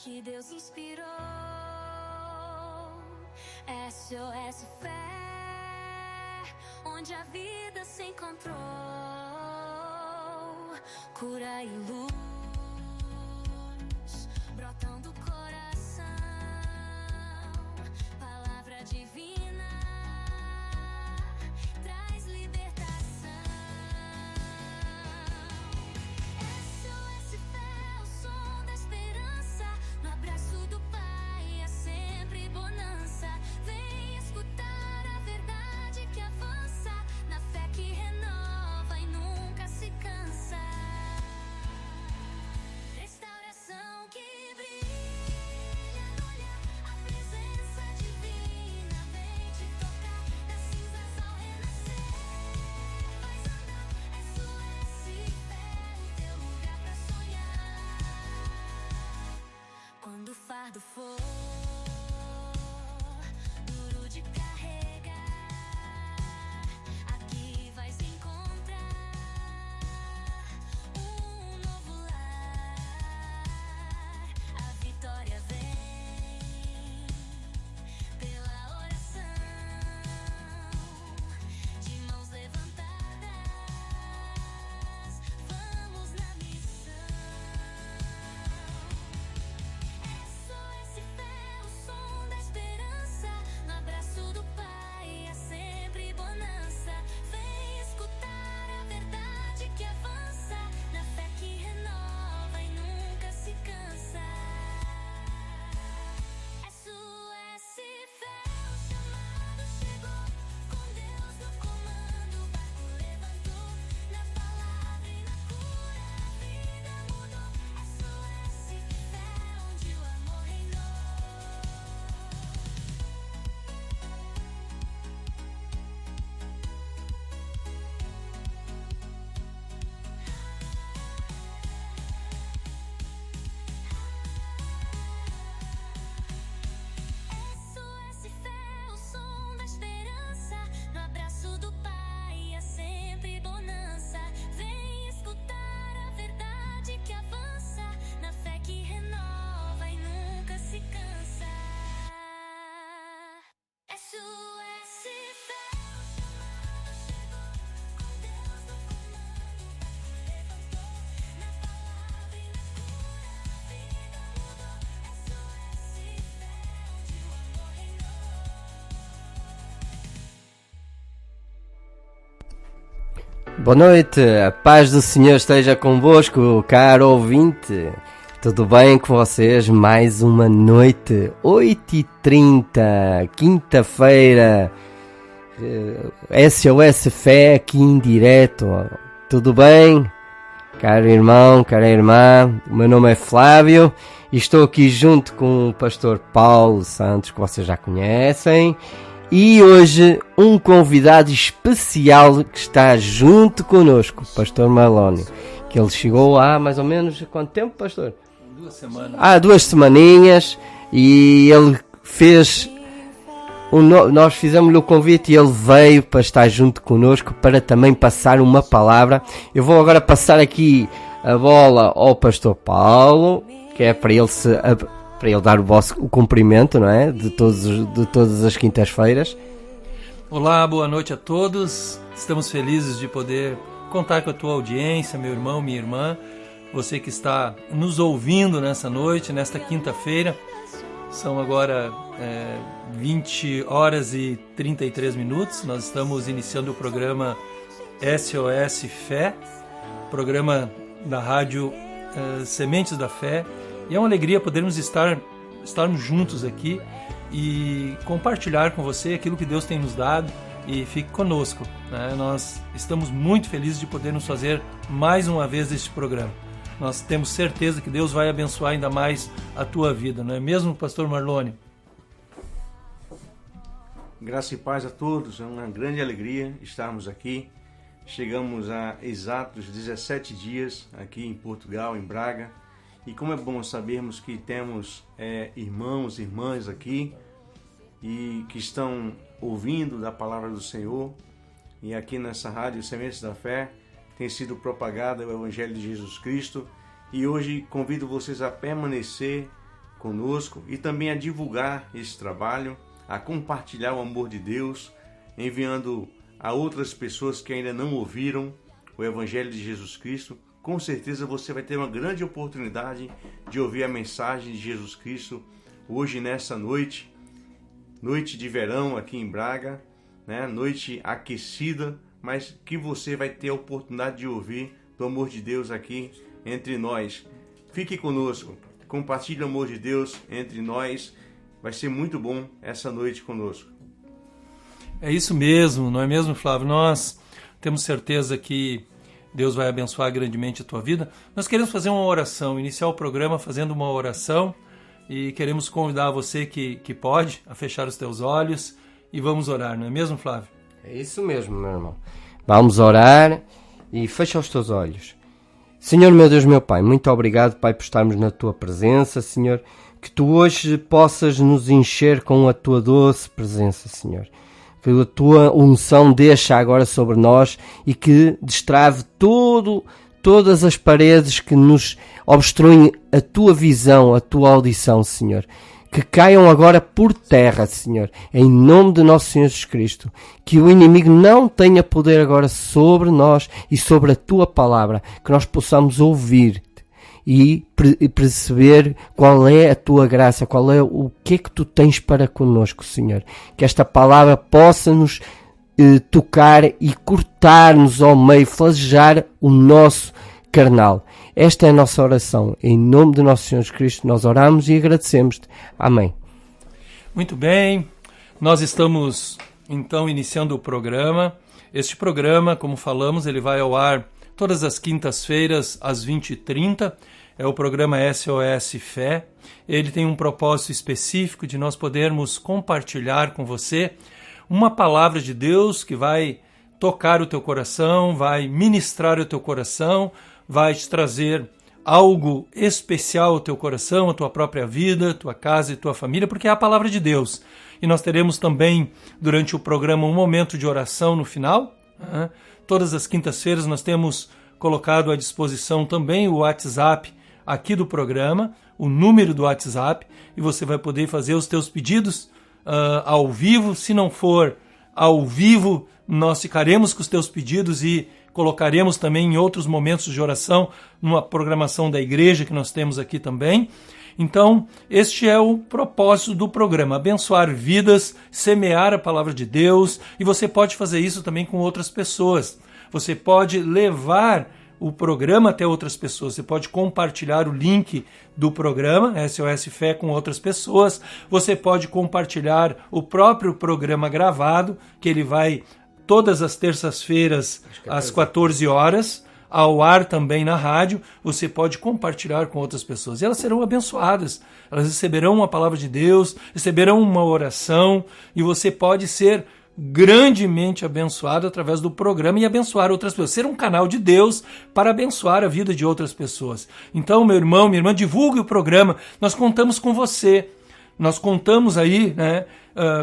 que Deus inspirou. SOS Fé, onde a vida se encontrou. Cura e luz brotam do coração. Palavra divina traz libertação. SOS Fé, o som da esperança. No abraço do Pai é sempre bonança. Vem escutar a verdade que avança, na fé que renova e nunca se cansa. Restauração que brilha no olhar, a presença divina vem te tocar. Das cinzas ao renascer, faz andar. SOS Fé, o teu lugar pra sonhar. Quando o fardo for duro de carregar, aqui vais encontrar um novo lar. A vitória vem pela oração, de mãos levantadas, vamos na missão. SOS Fé, o som da esperança. No abraço do Pai é sempre bonança. Vem escutar a verdade que avança, na fé que renova e nunca se cansa. SOS Fé, o chamado chegou. Com Deus no comando, o barco levantou. Na palavra e na cura, a vida mudou. SOS Fé, onde o amor reinou. SOS Fé, o som da esperança. No abraço do Pai é sempre bonança. Vem escutar a verdade que avança, na fé que renova e nunca se cansa. SOS Fé, o chamado chegou. Com Deus no comando, o barco levantou. Na palavra e na cura, a vida mudou. SOS Fé, onde o amor reinou. Boa noite, a paz do Senhor esteja convosco, caro ouvinte. Tudo bem com vocês? Mais uma noite, 8h30, quinta-feira, SOS Fé aqui em direto. Tudo bem? Caro irmão, cara irmã, o meu nome é Flávio e estou aqui junto com o pastor Paulo Santos, que vocês já conhecem. E hoje um convidado especial que está junto connosco, o pastor Malónio, que ele chegou há mais ou menos quanto tempo, pastor? 2 semanas. 2 semaninhas, e ele fez nós fizemos-lhe o convite e ele veio para estar junto connosco para também passar uma palavra. Eu vou agora passar aqui a bola ao pastor Paulo, que é para ele dar o cumprimento, não é? De todas as quintas-feiras. Olá, boa noite a todos. Estamos felizes de poder contar com a tua audiência, meu irmão, minha irmã. Você que está nos ouvindo nessa noite, nesta quinta-feira. São agora 20 horas e 33 minutos. Nós estamos iniciando o programa SOS Fé, programa da rádio Sementes da Fé. E é uma alegria podermos estarmos juntos aqui e compartilhar com você aquilo que Deus tem nos dado, e fique conosco, né? Nós estamos muito felizes de podermos fazer mais uma vez este programa. Nós temos certeza que Deus vai abençoar ainda mais a tua vida, não é mesmo, pastor Marlone? Graça e paz a todos, é uma grande alegria estarmos aqui. Chegamos a exatos 17 dias aqui em Portugal, em Braga. E como é bom sabermos que temos irmãos e irmãs aqui e que estão ouvindo da palavra do Senhor. E aqui nessa rádio Sementes da Fé tem sido propagado o Evangelho de Jesus Cristo. E hoje convido vocês a permanecer conosco e também a divulgar esse trabalho, a compartilhar o amor de Deus, enviando a outras pessoas que ainda não ouviram o Evangelho de Jesus Cristo. Com certeza você vai ter uma grande oportunidade de ouvir a mensagem de Jesus Cristo hoje nessa noite de verão aqui em Braga, né? Noite aquecida, mas que você vai ter a oportunidade de ouvir do amor de Deus aqui entre nós. Fique conosco, compartilhe o amor de Deus entre nós, vai ser muito bom essa noite conosco. É isso mesmo, não é mesmo, Flávio? Nós temos certeza que Deus vai abençoar grandemente a tua vida. Nós queremos fazer uma oração, iniciar o programa fazendo uma oração e queremos convidar você que pode a fechar os teus olhos e vamos orar, não é mesmo, Flávio? É isso mesmo, meu irmão. Vamos orar e fecha os teus olhos. Senhor, meu Deus, meu Pai, muito obrigado, Pai, por estarmos na tua presença, Senhor. Que tu hoje possas nos encher com a tua doce presença, Senhor. Que a tua unção deixa agora sobre nós e que destrave todas as paredes que nos obstruem a tua visão, a tua audição, Senhor. Que caiam agora por terra, Senhor, em nome de nosso Senhor Jesus Cristo. Que o inimigo não tenha poder agora sobre nós e sobre a tua palavra. Que nós possamos ouvir e perceber qual é a tua graça, qual é o que é que tu tens para conosco, Senhor. Que esta palavra possa nos tocar e cortar-nos ao meio, flagelar o nosso carnal. Esta é a nossa oração. Em nome de nosso Senhor Jesus Cristo nós oramos e agradecemos-te. Amém. Muito bem, nós estamos então iniciando o programa. Este programa, como falamos, ele vai ao ar todas as quintas-feiras às 20h30. É o programa SOS Fé. Ele tem um propósito específico de nós podermos compartilhar com você uma palavra de Deus que vai tocar o teu coração, vai ministrar o teu coração, vai te trazer algo especial ao teu coração, à tua própria vida, tua casa e tua família, porque é a palavra de Deus. E nós teremos também, durante o programa, um momento de oração no final. Todas as quintas-feiras nós temos colocado à disposição também o WhatsApp aqui do programa, o número do WhatsApp, e você vai poder fazer os teus pedidos ao vivo. Se não for ao vivo, nós ficaremos com os teus pedidos e colocaremos também em outros momentos de oração, numa programação da igreja que nós temos aqui também. Então, este é o propósito do programa, abençoar vidas, semear a palavra de Deus, e você pode fazer isso também com outras pessoas. Você pode levar o programa até outras pessoas, você pode compartilhar o link do programa SOS Fé com outras pessoas, você pode compartilhar o próprio programa gravado, que ele vai todas as terças-feiras às 14 horas, ao ar também na rádio. Você pode compartilhar com outras pessoas e elas serão abençoadas, elas receberão uma palavra de Deus, receberão uma oração, e você pode ser grandemente abençoado através do programa e abençoar outras pessoas, ser um canal de Deus para abençoar a vida de outras pessoas. Então, meu irmão, minha irmã, divulgue o programa, nós contamos com você, nós contamos aí, né,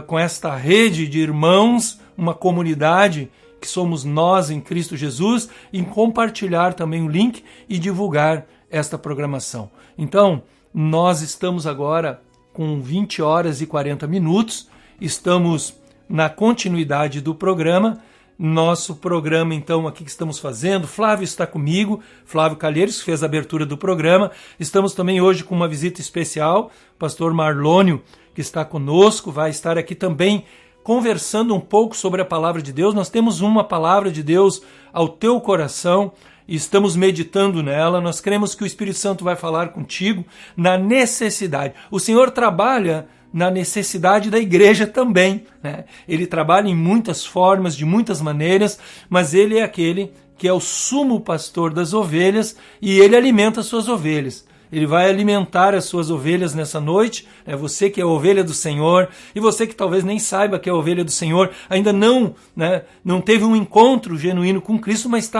com esta rede de irmãos, uma comunidade que somos nós em Cristo Jesus, em compartilhar também o link e divulgar esta programação. Então, nós estamos agora com 20 horas e 40 minutos, estamos na continuidade do programa. Nosso programa, então, aqui que estamos fazendo, Flávio está comigo, Flávio Calheiros, que fez a abertura do programa. Estamos também hoje com uma visita especial, pastor Marlônio, que está conosco, vai estar aqui também conversando um pouco sobre a palavra de Deus. Nós temos uma palavra de Deus ao teu coração e estamos meditando nela. Nós cremos que o Espírito Santo vai falar contigo na necessidade. O Senhor trabalha na necessidade da igreja também, né? Ele trabalha em muitas formas, de muitas maneiras, mas ele é aquele que é o sumo pastor das ovelhas e ele alimenta as suas ovelhas. Ele vai alimentar as suas ovelhas nessa noite, né? Você que é a ovelha do Senhor, e você que talvez nem saiba que é a ovelha do Senhor, ainda não teve um encontro genuíno com Cristo, mas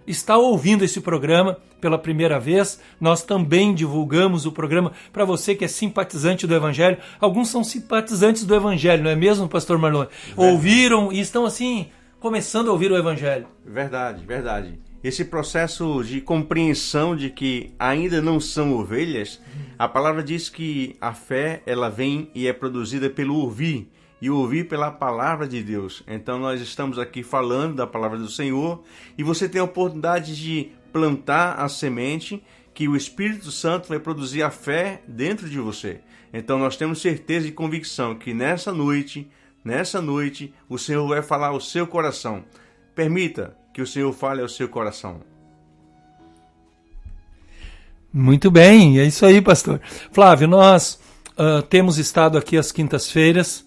está ouvindo esse programa pela primeira vez. Nós também divulgamos o programa para você que é simpatizante do Evangelho. Alguns são simpatizantes do Evangelho, não é mesmo, pastor Marlon? Ouviram e estão assim, começando a ouvir o Evangelho. Verdade, verdade. Esse processo de compreensão de que ainda não são ovelhas, A palavra diz que a fé, ela vem e é produzida pelo ouvir, e ouvir pela palavra de Deus. Então nós estamos aqui falando da palavra do Senhor, e você tem a oportunidade de plantar a semente, que o Espírito Santo vai produzir a fé dentro de você. Então nós temos certeza e convicção que nessa noite, o Senhor vai falar ao seu coração. Permita que o Senhor fale ao seu coração. Muito bem, é isso aí, pastor. Flávio, nós temos estado aqui às quintas-feiras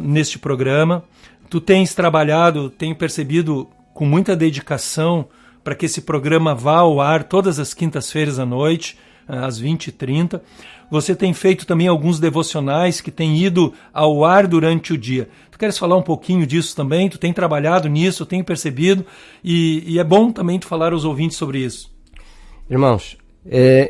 neste programa. Tu tens trabalhado, tenho percebido, com muita dedicação para que esse programa vá ao ar todas as quintas-feiras à noite, às 20h30. Você tem feito também alguns devocionais que têm ido ao ar durante o dia. Tu queres falar um pouquinho disso também? Tu tem trabalhado nisso, eu tenho percebido, e é bom também tu falar aos ouvintes sobre isso. Irmãos,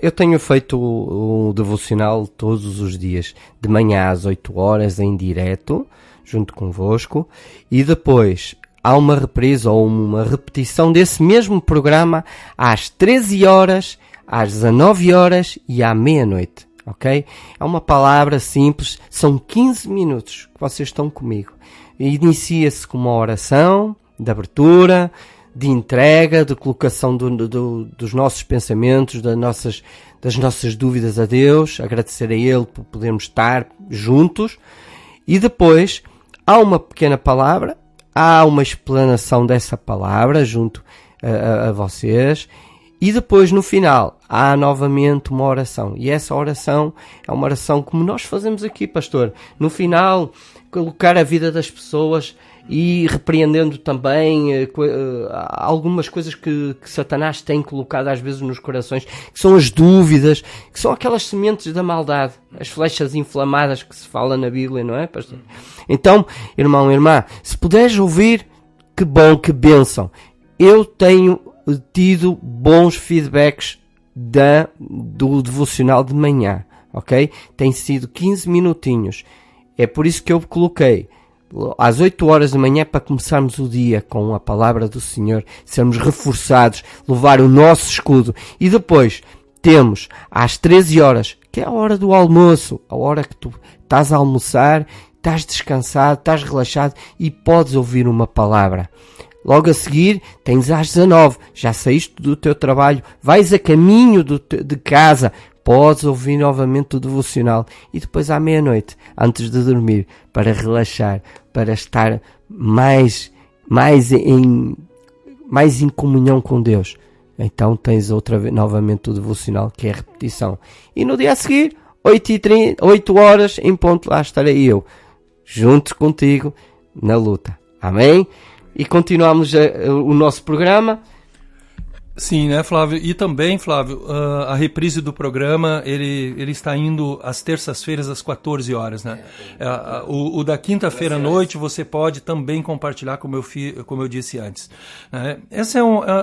eu tenho feito o devocional todos os dias, de manhã às 8 horas em direto, junto convosco, e depois há uma reprise ou uma repetição desse mesmo programa às 13 horas, às 19 horas e à meia-noite, ok? É uma palavra simples, são 15 minutos que vocês estão comigo. Inicia-se com uma oração de abertura, de entrega, de colocação dos nossos pensamentos, das nossas dúvidas a Deus, agradecer a Ele por podermos estar juntos, e depois há uma pequena palavra, há uma explanação dessa palavra junto a vocês, e depois no final há novamente uma oração, e essa oração é uma oração como nós fazemos aqui, pastor, no final colocar a vida das pessoas e repreendendo também algumas coisas que Satanás tem colocado às vezes nos corações, que são as dúvidas, que são aquelas sementes da maldade, as flechas inflamadas que se fala na Bíblia, não é, pastor? Então, irmão, irmã, se puderes ouvir, que bom, que bênção. Eu tenho tido bons feedbacks do devocional de manhã, ok? Tem sido 15 minutinhos. É por isso que eu coloquei às 8 horas da manhã, para começarmos o dia com a palavra do Senhor, sermos reforçados, levar o nosso escudo. E depois temos às 13 horas, que é a hora do almoço, a hora que tu estás a almoçar, estás descansado, estás relaxado e podes ouvir uma palavra. Logo a seguir tens às 19, já saíste do teu trabalho, vais a caminho de casa, podes ouvir novamente o devocional, e depois à meia-noite, antes de dormir, para relaxar, para estar mais em comunhão com Deus. Então tens outra vez novamente o devocional, que é a repetição. E no dia a seguir, 8 horas em ponto, lá estarei eu, junto contigo na luta. Amém? E continuamos o nosso programa. Sim, né, Flávio? E também, Flávio, a reprise do programa, ele está indo às terças-feiras às 14 horas, né? O da quinta-feira à noite você pode também compartilhar, como eu disse antes. Né?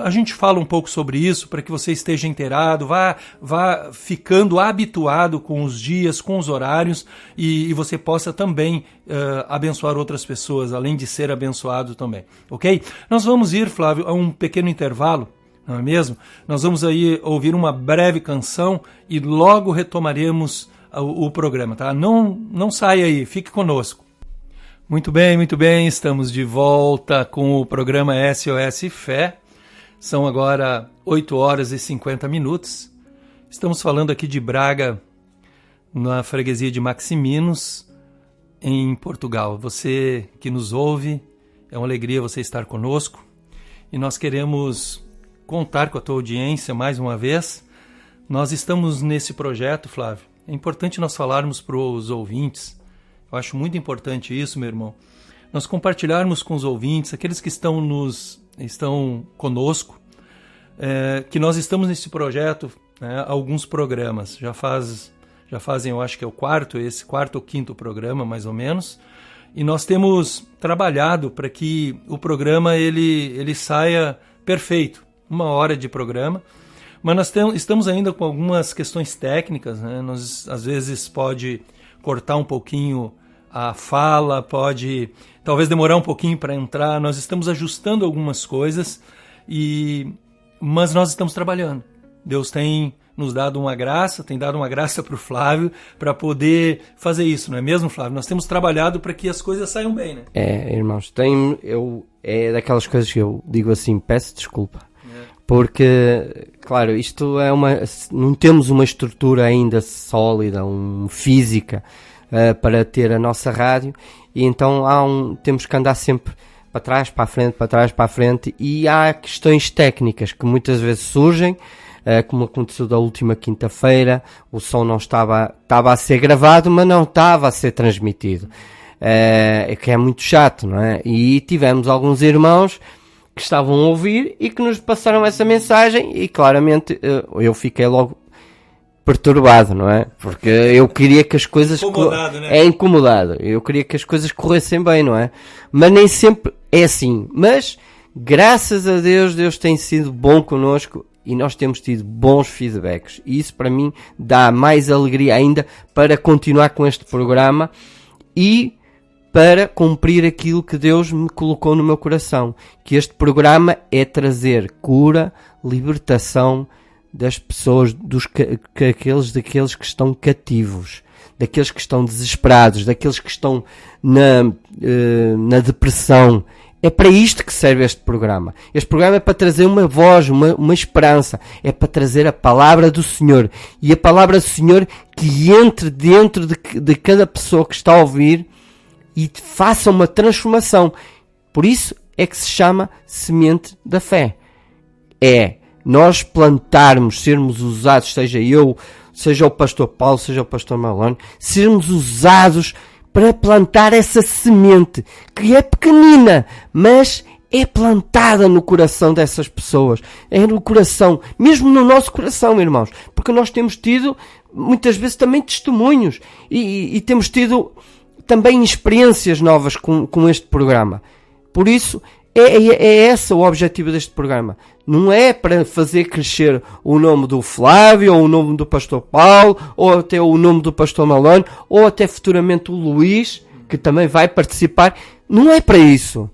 A gente fala um pouco sobre isso para que você esteja inteirado, vá ficando habituado com os dias, com os horários, e você possa também abençoar outras pessoas, além de ser abençoado também, ok? Nós vamos ir, Flávio, a um pequeno intervalo, não é mesmo? Nós vamos aí ouvir uma breve canção e logo retomaremos o programa, tá? Não saia aí, fique conosco. Muito bem, estamos de volta com o programa SOS Fé. São agora 8 horas e 50 minutos. Estamos falando aqui de Braga, na freguesia de Maximinos, em Portugal. Você que nos ouve, é uma alegria você estar conosco e nós queremos contar com a tua audiência mais uma vez. Nós estamos nesse projeto, Flávio. É importante nós falarmos para os ouvintes. Eu acho muito importante isso, meu irmão. Nós compartilharmos com os ouvintes, aqueles que estão conosco, que nós estamos nesse projeto, né, alguns programas. Já fazem, eu acho que é o quarto ou quinto programa, mais ou menos. E nós temos trabalhado para que o programa ele saia perfeito. 1 hora de programa, mas nós estamos ainda com algumas questões técnicas, né? Nós, às vezes, pode cortar um pouquinho a fala, pode talvez demorar um pouquinho para entrar, nós estamos ajustando algumas coisas, mas nós estamos trabalhando. Deus tem nos dado uma graça, tem dado uma graça para o Flávio para poder fazer isso, não é mesmo, Flávio? Nós temos trabalhado para que as coisas saiam bem, né? Irmãos, é daquelas coisas que eu digo assim, peço desculpa. Porque, claro, isto não temos uma estrutura ainda sólida, física, para ter a nossa rádio, e então temos que andar sempre para trás, para a frente, e há questões técnicas que muitas vezes surgem, como aconteceu da última quinta-feira, o som não estava a ser gravado, mas não estava a ser transmitido, que é muito chato, não é? E tivemos alguns irmãos que estavam a ouvir e que nos passaram essa mensagem, e claramente eu fiquei logo perturbado, não é? Porque eu queria que as coisas... Incomodado, né? Incomodado. Eu queria que as coisas corressem bem, não é? Mas nem sempre é assim. Mas, graças a Deus, Deus tem sido bom connosco e nós temos tido bons feedbacks. E isso, para mim, dá mais alegria ainda para continuar com este programa e para cumprir aquilo que Deus me colocou no meu coração. Que este programa é trazer cura, libertação das pessoas, daqueles que estão cativos, daqueles que estão desesperados, daqueles que estão na depressão. É para isto que serve este programa. Este programa é para trazer uma voz, uma esperança. É para trazer a palavra do Senhor. E a palavra do Senhor que entre dentro de cada pessoa que está a ouvir e faça uma transformação. Por isso é que se chama semente da fé. Nós plantarmos, sermos usados, seja eu, seja o pastor Paulo, seja o pastor Marlon, sermos usados para plantar essa semente, que é pequenina, mas é plantada no coração dessas pessoas. É no coração, mesmo no nosso coração, irmãos. Porque nós temos tido, muitas vezes, também testemunhos. E temos tido também experiências novas com este programa. Por isso, é esse o objetivo deste programa. Não é para fazer crescer o nome do Flávio, ou o nome do pastor Paulo, ou até o nome do pastor Malone, ou até futuramente o Luís, que também vai participar. Não é para isso.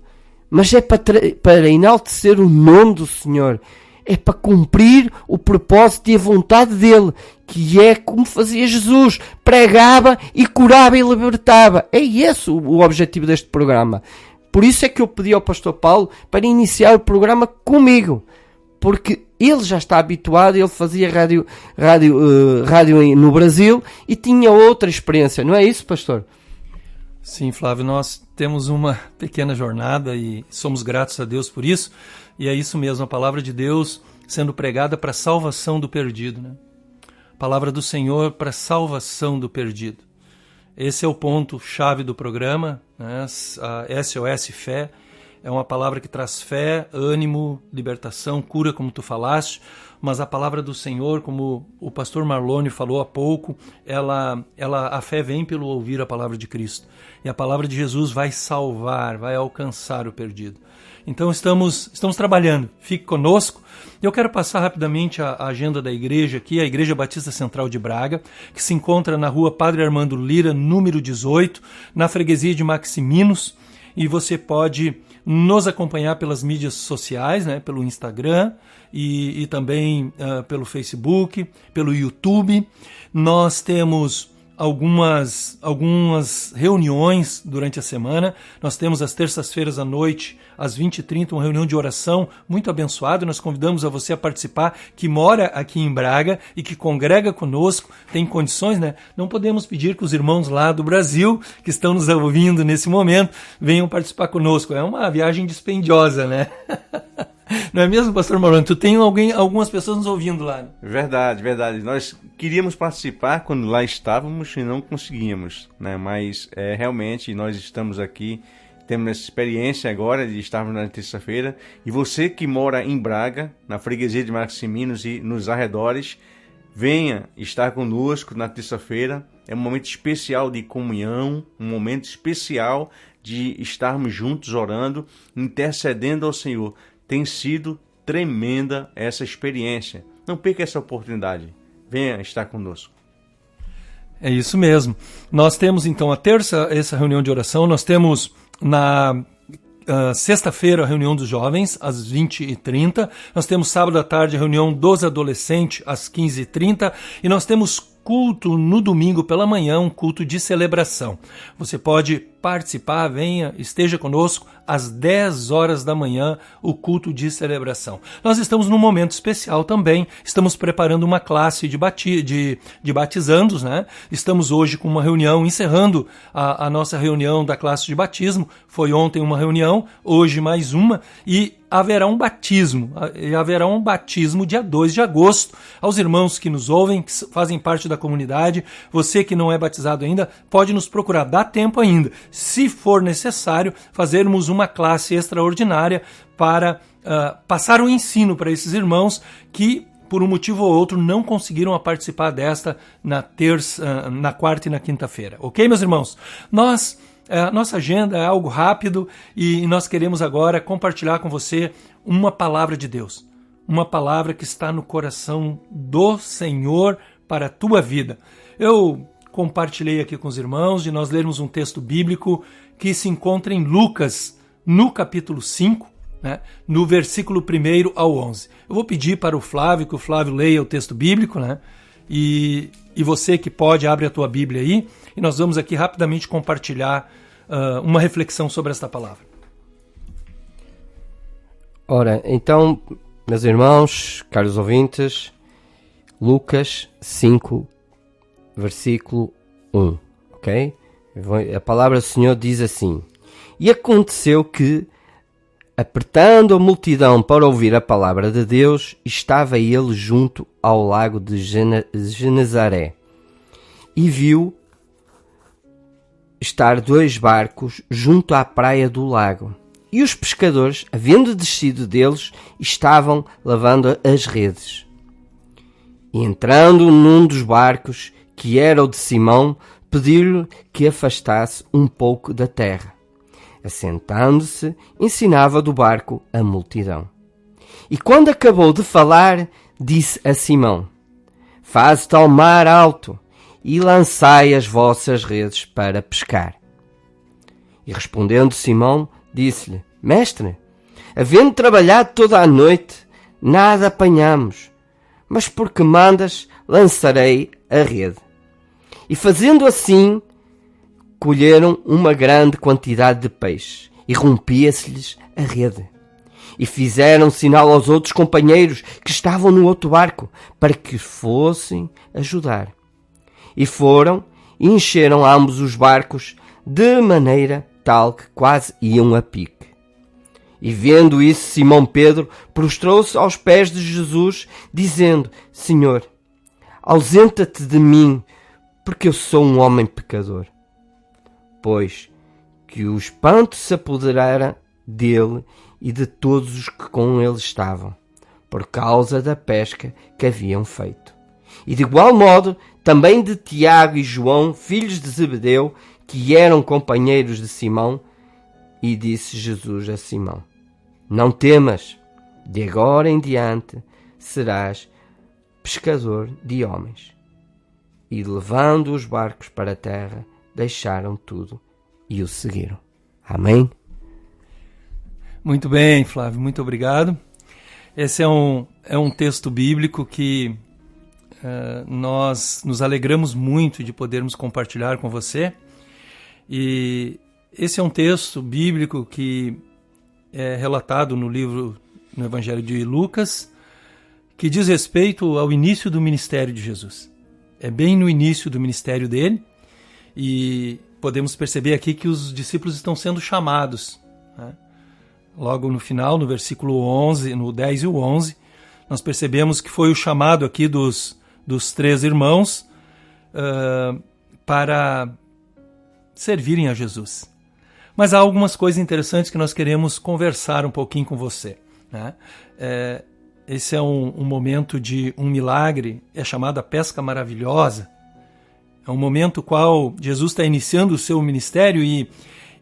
Mas é para enaltecer o nome do Senhor. É para cumprir o propósito e a vontade dele, que é como fazia Jesus. Pregava e curava e libertava. É esse o objetivo deste programa. Por isso é que eu pedi ao pastor Paulo para iniciar o programa comigo. Porque ele já está habituado, ele fazia rádio no Brasil e tinha outra experiência. Não é isso, pastor? Sim, Flávio, nós temos uma pequena jornada e somos gratos a Deus por isso. E é isso mesmo, a palavra de Deus sendo pregada para a salvação do perdido, né? A palavra do Senhor para a salvação do perdido. Esse é o ponto-chave do programa, né? A SOS Fé é uma palavra que traz fé, ânimo, libertação, cura, como tu falaste, mas a palavra do Senhor, como o pastor Marlone falou há pouco, a fé vem pelo ouvir a palavra de Cristo. E a palavra de Jesus vai salvar, vai alcançar o perdido. Então estamos trabalhando, fique conosco. Eu quero passar rapidamente a agenda da igreja aqui, a Igreja Batista Central de Braga, que se encontra na rua Padre Armando Lira, número 18, na freguesia de Maximinos, e você pode nos acompanhar pelas mídias sociais, né, pelo Instagram e também pelo Facebook, pelo YouTube. Nós temos algumas reuniões durante a semana. Nós temos às terças-feiras à noite, às 20h30, uma reunião de oração muito abençoada. Nós convidamos a você a participar, que mora aqui em Braga e que congrega conosco, tem condições, né? Não podemos pedir que os irmãos lá do Brasil, que estão nos ouvindo nesse momento, venham participar conosco. É uma viagem dispendiosa, né? Não é mesmo, pastor Marlon? Tu tem algumas pessoas nos ouvindo lá, né? Verdade, verdade. Nós queríamos participar quando lá estávamos e não conseguíamos, né? Mas realmente nós estamos aqui, temos essa experiência agora de estarmos na terça-feira. E você que mora em Braga, na freguesia de Maximinos e nos arredores, venha estar conosco na terça-feira. É um momento especial de comunhão, um momento especial de estarmos juntos orando, intercedendo ao Senhor. Tem sido tremenda essa experiência. Não perca essa oportunidade. Venha estar conosco. É isso mesmo. Nós temos então a terça, essa reunião de oração. Nós temos sexta-feira a reunião dos jovens, às 20h30. Nós temos sábado à tarde a reunião dos adolescentes, às 15h30. E nós temos culto no domingo pela manhã, um culto de celebração. Você pode participar, venha, esteja conosco às 10 horas da manhã, o culto de celebração. Nós estamos num momento especial também, estamos preparando uma classe de batizandos, né? Estamos hoje com uma reunião, encerrando a nossa reunião da classe de batismo. Foi ontem uma reunião, hoje mais uma, e haverá um batismo dia 2 de agosto. Aos irmãos que nos ouvem, que fazem parte da comunidade, você que não é batizado ainda, pode nos procurar, dá tempo ainda. Se for necessário, fazermos uma classe extraordinária para passar um ensino para esses irmãos que, por um motivo ou outro, não conseguiram participar desta na quarta e na quinta-feira. Ok, meus irmãos? Nossa agenda é algo rápido e nós queremos agora compartilhar com você uma palavra de Deus. Uma palavra que está no coração do Senhor para a tua vida. Eu compartilhei aqui com os irmãos de nós lermos um texto bíblico que se encontra em Lucas, no capítulo 5, né, no versículo 1 ao 11. Eu vou pedir para o Flávio, que o Flávio leia o texto bíblico, né, e você que pode, abre a tua Bíblia aí, e nós vamos aqui rapidamente compartilhar uma reflexão sobre esta palavra. Ora, então, meus irmãos, caros ouvintes, Lucas 5, versículo 1, ok? A palavra do Senhor diz assim: E aconteceu que, apertando a multidão para ouvir a palavra de Deus, estava ele junto ao lago de Genezaré, e viu estar 2 barcos junto à praia do lago. E os pescadores, havendo descido deles, estavam lavando as redes. E entrando num dos barcos, que era o de Simão, pediu-lhe que afastasse um pouco da terra. Assentando-se, ensinava do barco a multidão. E quando acabou de falar, disse a Simão: Faze-te ao mar alto e lançai as vossas redes para pescar. E respondendo Simão, disse-lhe: Mestre, havendo trabalhado toda a noite, nada apanhamos, mas porque mandas, lançarei a rede. E fazendo assim, colheram uma grande quantidade de peixe, e rompia-se-lhes a rede. E fizeram sinal aos outros companheiros que estavam no outro barco, para que fossem ajudar. E foram e encheram ambos os barcos, de maneira tal que quase iam a pique. E vendo isso, Simão Pedro prostrou-se aos pés de Jesus, dizendo: Senhor, ausenta-te de mim, porque eu sou um homem pecador. Pois que o espanto se apoderara dele e de todos os que com ele estavam, por causa da pesca que haviam feito. E de igual modo, também de Tiago e João, filhos de Zebedeu, que eram companheiros de Simão. E disse Jesus a Simão: Não temas, de agora em diante serás pescador de homens. E levando os barcos para a terra, deixaram tudo e o seguiram. Amém? Muito bem, Flávio, muito obrigado. Esse é um texto bíblico que nós nos alegramos muito de podermos compartilhar com você. E esse é um texto bíblico que é relatado no Evangelho de Lucas, que diz respeito ao início do ministério de Jesus. É bem no início do ministério dele, e podemos perceber aqui que os discípulos estão sendo chamados, né? Logo no final, no versículo 11, no 10 e o 11, nós percebemos que foi o chamado aqui dos 3 irmãos para servirem a Jesus. Mas há algumas coisas interessantes que nós queremos conversar um pouquinho com você, né? Esse é um momento de um milagre, é chamado a pesca maravilhosa. É um momento qual Jesus está iniciando o seu ministério e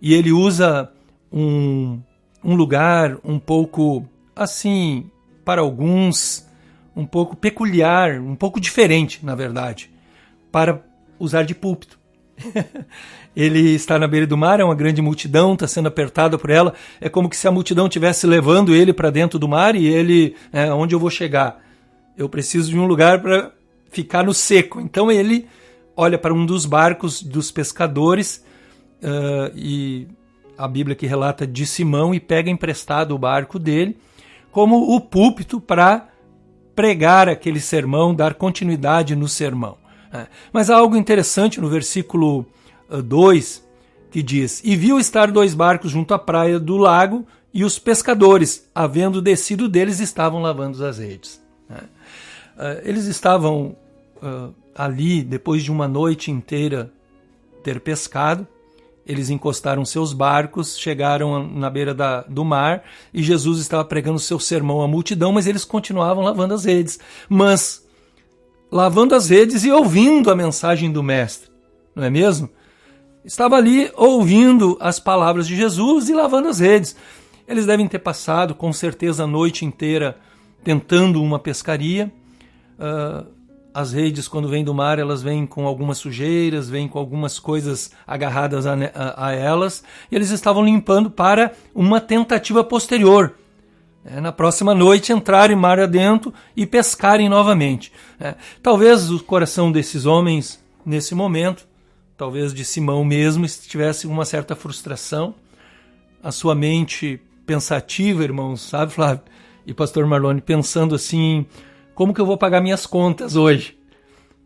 ele usa um lugar um pouco assim, para alguns, um pouco peculiar, um pouco diferente, na verdade, para usar de púlpito. Ele está na beira do mar, é uma grande multidão, está sendo apertada por ela. É como que se a multidão estivesse levando ele para dentro do mar e ele, onde eu vou chegar? Eu preciso de um lugar para ficar no seco. Então ele olha para um dos barcos dos pescadores, e a Bíblia que relata de Simão, e pega emprestado o barco dele como o púlpito para pregar aquele sermão, dar continuidade no sermão. Mas há algo interessante no versículo 2, que diz: E viu estar 2 barcos junto à praia do lago, e os pescadores, havendo descido deles, estavam lavando as redes. Eles estavam ali, depois de uma noite inteira ter pescado, eles encostaram seus barcos, chegaram na beira do mar, e Jesus estava pregando seu sermão à multidão, mas eles continuavam lavando as redes. Mas lavando as redes e ouvindo a mensagem do Mestre, não é mesmo? Estava ali ouvindo as palavras de Jesus e lavando as redes. Eles devem ter passado, com certeza, a noite inteira tentando uma pescaria. As redes, quando vêm do mar, elas vêm com algumas sujeiras, vêm com algumas coisas agarradas a elas, e eles estavam limpando para uma tentativa posterior. Na próxima noite entrarem mar adentro e pescarem novamente. Talvez o coração desses homens, nesse momento, talvez de Simão mesmo, estivesse com uma certa frustração. A sua mente pensativa, irmãos, sabe, Flávio? E pastor Marlone, pensando assim: como que eu vou pagar minhas contas hoje?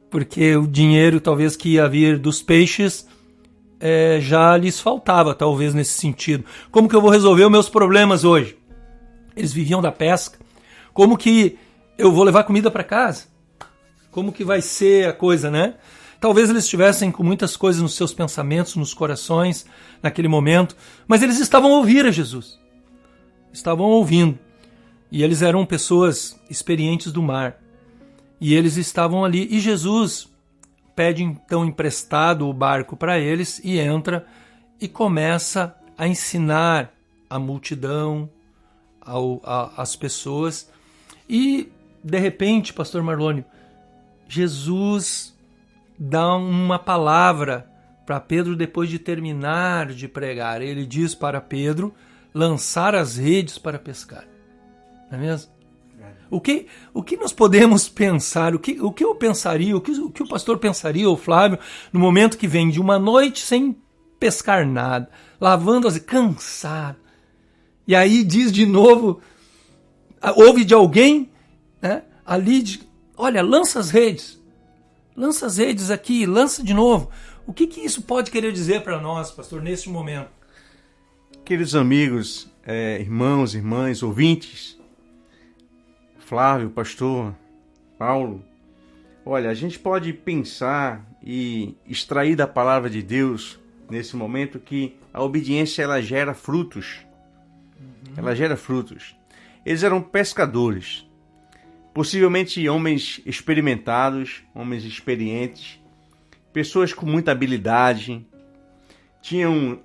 Porque o dinheiro talvez que ia vir dos peixes já lhes faltava, talvez nesse sentido. Como que eu vou resolver os meus problemas hoje? Eles viviam da pesca. Como que eu vou levar comida para casa? Como que vai ser a coisa, né? Talvez eles estivessem com muitas coisas nos seus pensamentos, nos corações, naquele momento, mas eles estavam a ouvir a Jesus. Estavam ouvindo. E eles eram pessoas experientes do mar. E eles estavam ali. E Jesus pede então emprestado o barco para eles e entra e começa a ensinar a multidão, as pessoas. E, de repente, pastor Marlone, Jesus dá uma palavra para Pedro depois de terminar de pregar. Ele diz para Pedro lançar as redes para pescar. Não é mesmo? O que nós podemos pensar, o que eu pensaria, o que o pastor pensaria, o Flávio, no momento que vem de uma noite sem pescar nada, lavando cansado, e aí diz de novo, ouve de alguém, né, ali, olha, lança as redes aqui, lança de novo. O que isso pode querer dizer para nós, pastor, nesse momento? Queridos amigos, irmãos, irmãs, ouvintes, Flávio, pastor, Paulo, olha, a gente pode pensar e extrair da palavra de Deus nesse momento que a obediência ela gera frutos. Ela gera frutos. Eles eram pescadores, possivelmente homens experimentados, homens experientes, pessoas com muita habilidade, tinham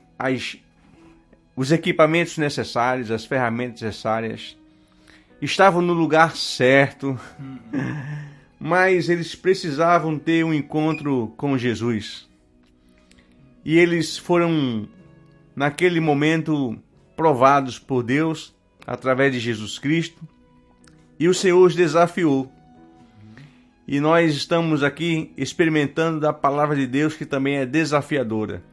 os equipamentos necessários, as ferramentas necessárias, estavam no lugar certo, mas eles precisavam ter um encontro com Jesus. E eles foram, naquele momento, provados por Deus, através de Jesus Cristo, e o Senhor os desafiou. E nós estamos aqui experimentando da palavra de Deus, que também é desafiadora.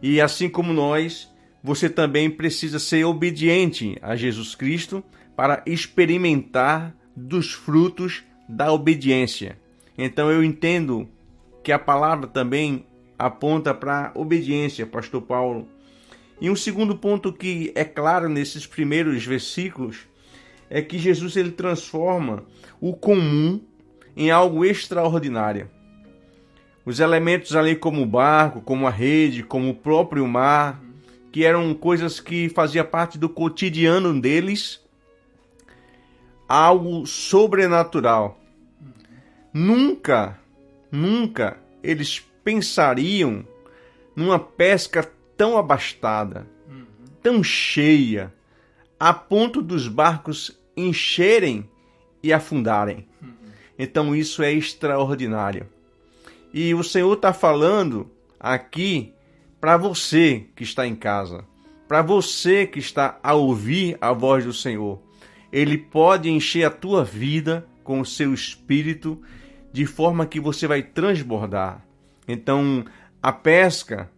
E assim como nós, você também precisa ser obediente a Jesus Cristo para experimentar dos frutos da obediência. Então eu entendo que a palavra também aponta para a obediência, pastor Paulo. E um segundo ponto que é claro nesses primeiros versículos é que Jesus ele transforma o comum em algo extraordinário. Os elementos ali como o barco, como a rede, como o próprio mar, que eram coisas que faziam parte do cotidiano deles, algo sobrenatural. Nunca eles pensariam numa pesca tão abastada, tão cheia, a ponto dos barcos encherem e afundarem. Então isso é extraordinário. E o Senhor está falando aqui para você que está em casa, para você que está a ouvir a voz do Senhor. Ele pode encher a tua vida com o seu espírito, de forma que você vai transbordar. Então, a pesca,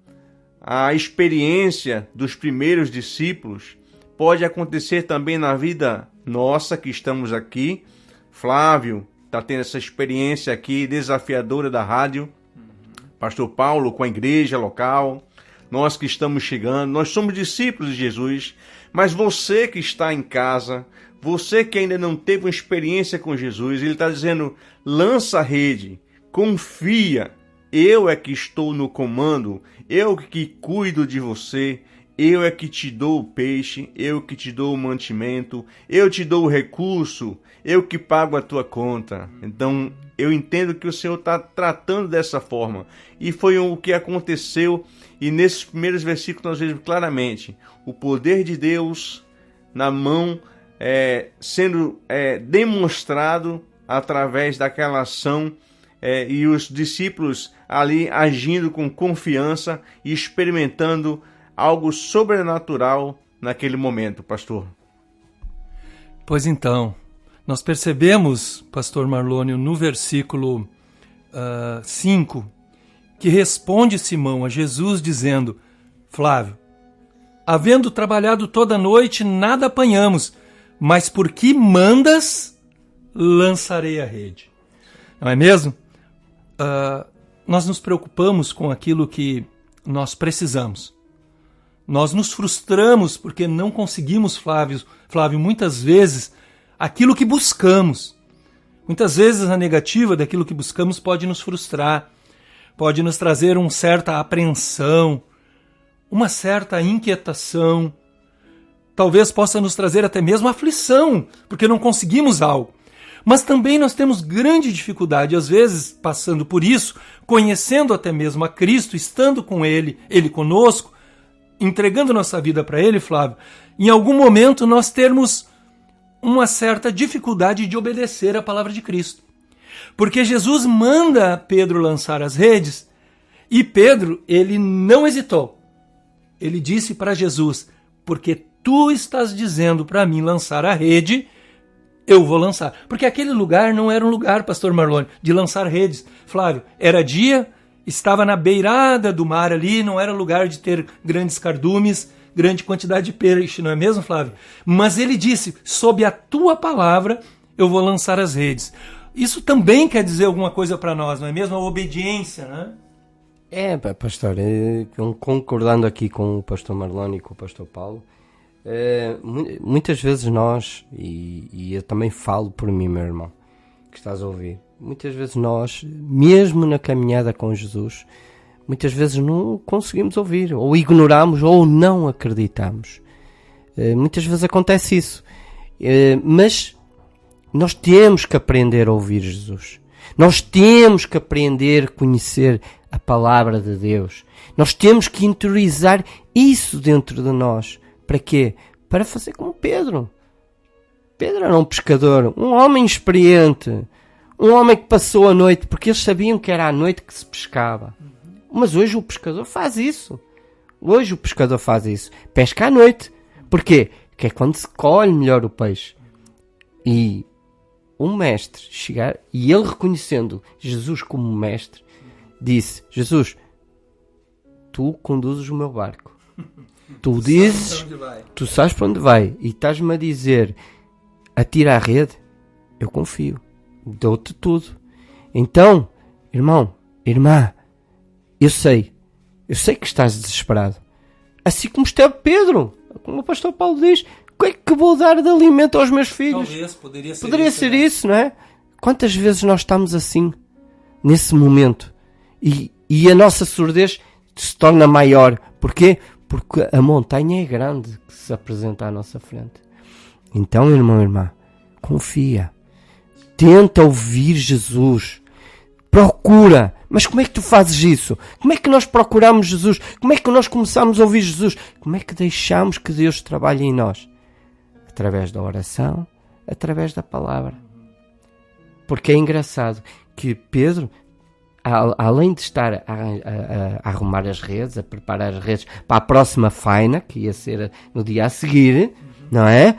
a experiência dos primeiros discípulos pode acontecer também na vida nossa que estamos aqui. Flávio está tendo essa experiência aqui desafiadora da rádio. Pastor Paulo com a igreja local. Nós que estamos chegando, nós somos discípulos de Jesus. Mas você que está em casa, você que ainda não teve uma experiência com Jesus, ele está dizendo, lança a rede, confia. Eu é que estou no comando, eu que cuido de você, eu é que te dou o peixe, eu que te dou o mantimento, eu te dou o recurso, eu que pago a tua conta. Então, eu entendo que o Senhor está tratando dessa forma. E foi o que aconteceu, e nesses primeiros versículos nós vemos claramente o poder de Deus na mão sendo demonstrado através daquela ação e os discípulos ali agindo com confiança e experimentando algo sobrenatural naquele momento, pastor. Pois então, nós percebemos, pastor Marlônio, no versículo 5, que responde Simão a Jesus dizendo, Flávio, havendo trabalhado toda a noite, nada apanhamos, mas por que mandas, lançarei a rede. Não é mesmo? Nós nos preocupamos com aquilo que nós precisamos. Nós nos frustramos porque não conseguimos, Flávio, muitas vezes, aquilo que buscamos. Muitas vezes a negativa daquilo que buscamos pode nos frustrar, pode nos trazer uma certa apreensão, uma certa inquietação, talvez possa nos trazer até mesmo aflição, porque não conseguimos algo. Mas também nós temos grande dificuldade, às vezes, passando por isso, conhecendo até mesmo a Cristo, estando com Ele conosco, entregando nossa vida para Ele, Flávio, em algum momento nós termos uma certa dificuldade de obedecer à palavra de Cristo. Porque Jesus manda Pedro lançar as redes e Pedro, ele não hesitou. Ele disse para Jesus, porque tu estás dizendo para mim lançar a rede, eu vou lançar. Porque aquele lugar não era um lugar, pastor Marlônio, de lançar redes. Flávio, era dia, estava na beirada do mar ali, não era lugar de ter grandes cardumes, grande quantidade de peixe, não é mesmo, Flávio? Mas ele disse, sob a tua palavra, eu vou lançar as redes. Isso também quer dizer alguma coisa para nós, não é mesmo? A obediência, né? Pastor, concordando aqui com o pastor Marlônio e com o pastor Paulo, muitas vezes nós, e eu também falo por mim, meu irmão, que estás a ouvir, muitas vezes nós, mesmo na caminhada com Jesus, muitas vezes não conseguimos ouvir, ou ignoramos, ou não acreditamos. Muitas vezes acontece isso. Mas nós temos que aprender a ouvir Jesus. Nós temos que aprender a conhecer a palavra de Deus. Nós temos que interiorizar isso dentro de nós. Para quê? Para fazer como Pedro. Pedro era um pescador, um homem experiente, um homem que passou a noite, porque eles sabiam que era à noite que se pescava. Mas hoje o pescador faz isso. Pesca à noite. Porquê? Porque é quando se colhe melhor o peixe. E um mestre chegar, e ele reconhecendo Jesus como mestre, disse, Jesus, tu conduzes o meu barco. Tu dizes, tu sabes para onde vai. E estás-me a dizer, atira a rede, eu confio. Dou-te tudo. Então, irmão, irmã, eu sei que estás desesperado. Assim como esteve Pedro, como o pastor Paulo diz, o que é que vou dar de alimento aos meus filhos? Talvez, poderia ser isso, não é? Quantas vezes nós estamos assim, nesse momento, e a nossa surdez se torna maior. Porquê? Porque a montanha é grande que se apresenta à nossa frente. Então, irmão, irmã, confia. Tenta ouvir Jesus. Procura. Mas como é que tu fazes isso? Como é que nós procuramos Jesus? Como é que nós começamos a ouvir Jesus? Como é que deixamos que Deus trabalhe em nós? Através da oração, através da palavra. Porque é engraçado que Pedro, além de estar a arrumar as redes, a preparar as redes para a próxima faina, que ia ser no dia a seguir, não é?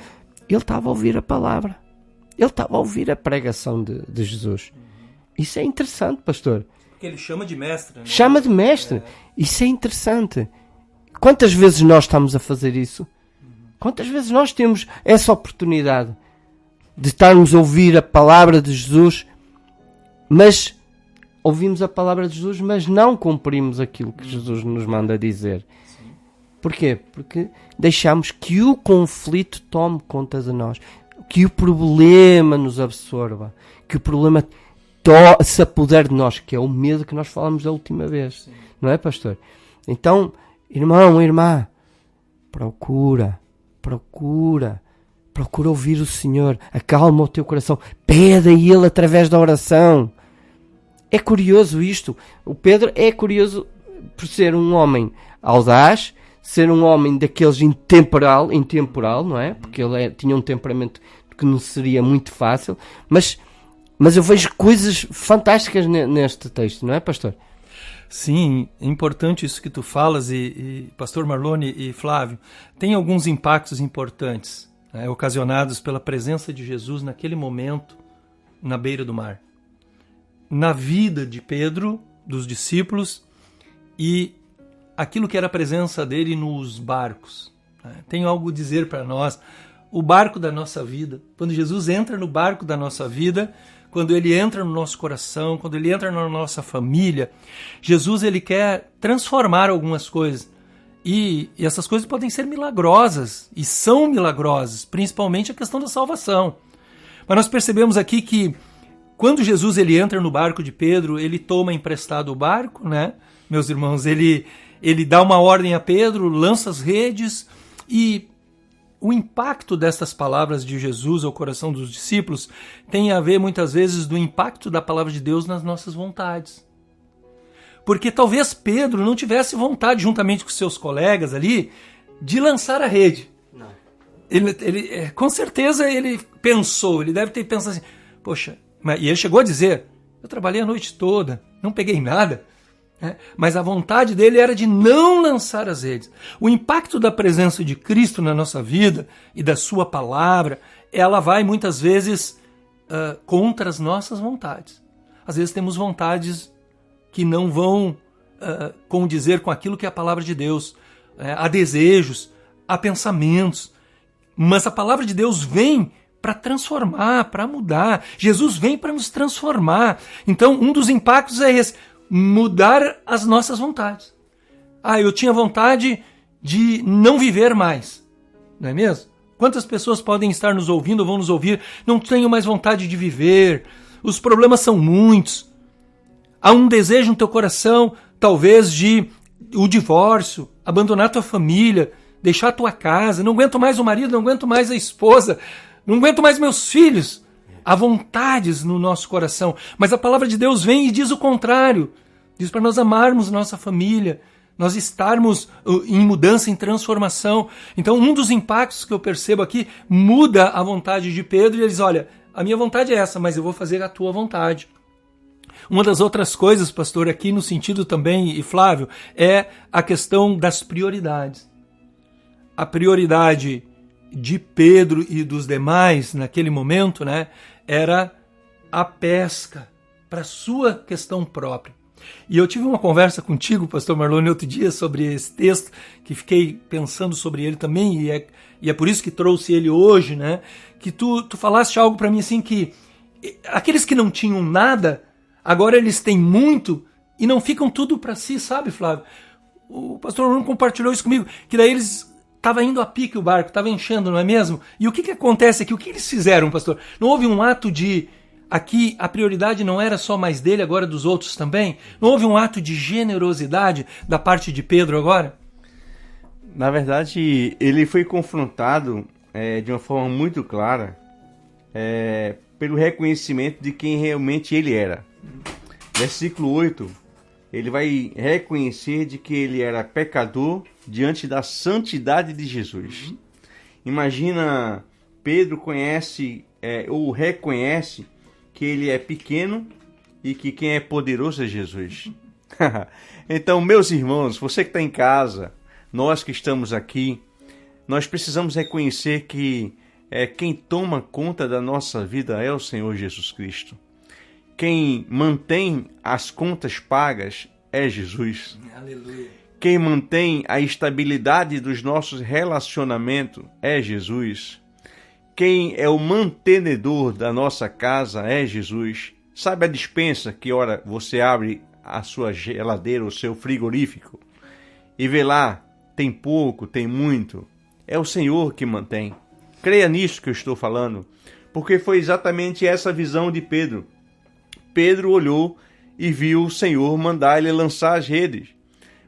Ele estava a ouvir a palavra. Ele estava a ouvir a pregação de Jesus. Isso é interessante, pastor. Porque ele chama de mestre. Né? Chama de mestre. Isso é interessante. Quantas vezes nós estamos a fazer isso? Quantas vezes nós temos essa oportunidade de estarmos a ouvir a palavra de Jesus, mas ouvimos a palavra de Jesus, mas não cumprimos aquilo que Jesus nos manda dizer. Porquê? Porque deixamos que o conflito tome conta de nós, que o problema nos absorva, que o problema se apodere de nós, que é o medo que nós falamos da última vez. Sim. Não é, pastor? Então, irmão, irmã, procura ouvir o Senhor, acalma o teu coração, pede a Ele através da oração. É curioso isto. O Pedro é curioso por ser um homem audaz, ser um homem daqueles intemporal, não é? Porque ele tinha um temperamento que não seria muito fácil, mas eu vejo coisas fantásticas neste texto, não é, pastor? Sim, é importante isso que tu falas, e pastor Marlone e Flávio, tem alguns impactos importantes, né, ocasionados pela presença de Jesus naquele momento na beira do mar. Na vida de Pedro, dos discípulos, e aquilo que era a presença dele nos barcos. Tem algo a dizer para nós. O barco da nossa vida, quando Jesus entra no barco da nossa vida, quando ele entra no nosso coração, quando ele entra na nossa família, Jesus ele quer transformar algumas coisas. E essas coisas podem ser milagrosas, e são milagrosas, principalmente a questão da salvação. Mas nós percebemos aqui que quando Jesus ele entra no barco de Pedro, ele toma emprestado o barco, né? Meus irmãos, ele dá uma ordem a Pedro, lança as redes, e o impacto dessas palavras de Jesus ao coração dos discípulos tem a ver muitas vezes do impacto da palavra de Deus nas nossas vontades. Porque talvez Pedro não tivesse vontade, juntamente com seus colegas ali, de lançar a rede. Não. Ele, com certeza ele pensou, ele deve ter pensado assim, poxa, e ele chegou a dizer, eu trabalhei a noite toda, não peguei nada. Mas a vontade dele era de não lançar as redes. O impacto da presença de Cristo na nossa vida e da sua palavra, ela vai muitas vezes contra as nossas vontades. Às vezes temos vontades que não vão condizer com aquilo que é a palavra de Deus. Há desejos, há pensamentos, mas a palavra de Deus vem para transformar, para mudar. Jesus vem para nos transformar. Então, um dos impactos é esse: mudar as nossas vontades. Eu tinha vontade de não viver mais. Não é mesmo? Quantas pessoas podem estar nos ouvindo ou vão nos ouvir? Não tenho mais vontade de viver. Os problemas são muitos. Há um desejo no teu coração, talvez, de o divórcio, abandonar tua família, deixar tua casa. Não aguento mais o marido, não aguento mais a esposa, não aguento mais meus filhos. Há vontades no nosso coração, mas a palavra de Deus vem e diz o contrário. Diz para nós amarmos nossa família, nós estarmos em mudança, em transformação. Então, um dos impactos que eu percebo aqui muda a vontade de Pedro e ele diz, olha, a minha vontade é essa, mas eu vou fazer a tua vontade. Uma das outras coisas, pastor, aqui no sentido também, e Flávio, é a questão das prioridades. A prioridade de Pedro e dos demais naquele momento, né, era a pesca para sua questão própria. E eu tive uma conversa contigo, pastor Marlone, outro dia sobre esse texto, que fiquei pensando sobre ele também, e é por isso que trouxe ele hoje, né, que tu falaste algo para mim assim, que aqueles que não tinham nada, agora eles têm muito e não ficam tudo para si, sabe, Flávio? O pastor Marlone compartilhou isso comigo, que daí eles estava indo a pique o barco, estava enchendo, não é mesmo? E o que acontece aqui? O que eles fizeram, pastor? Não houve um ato de... Aqui a prioridade não era só mais dele, agora dos outros também? Não houve um ato de generosidade da parte de Pedro agora? Na verdade, ele foi confrontado de uma forma muito clara pelo reconhecimento de quem realmente ele era. Versículo 8, ele vai reconhecer de que ele era pecador diante da santidade de Jesus. Imagina, Pedro conhece ou reconhece que ele é pequeno e que quem é poderoso é Jesus. Então, meus irmãos, você que está em casa, nós que estamos aqui, nós precisamos reconhecer que quem toma conta da nossa vida é o Senhor Jesus Cristo. Quem mantém as contas pagas é Jesus. Aleluia. Quem mantém a estabilidade dos nossos relacionamentos é Jesus. Quem é o mantenedor da nossa casa é Jesus. Sabe a despensa que hora você abre a sua geladeira, o seu frigorífico, e vê lá, tem pouco, tem muito? É o Senhor que mantém. Creia nisso que eu estou falando, porque foi exatamente essa visão de Pedro. Pedro olhou e viu o Senhor mandar ele lançar as redes,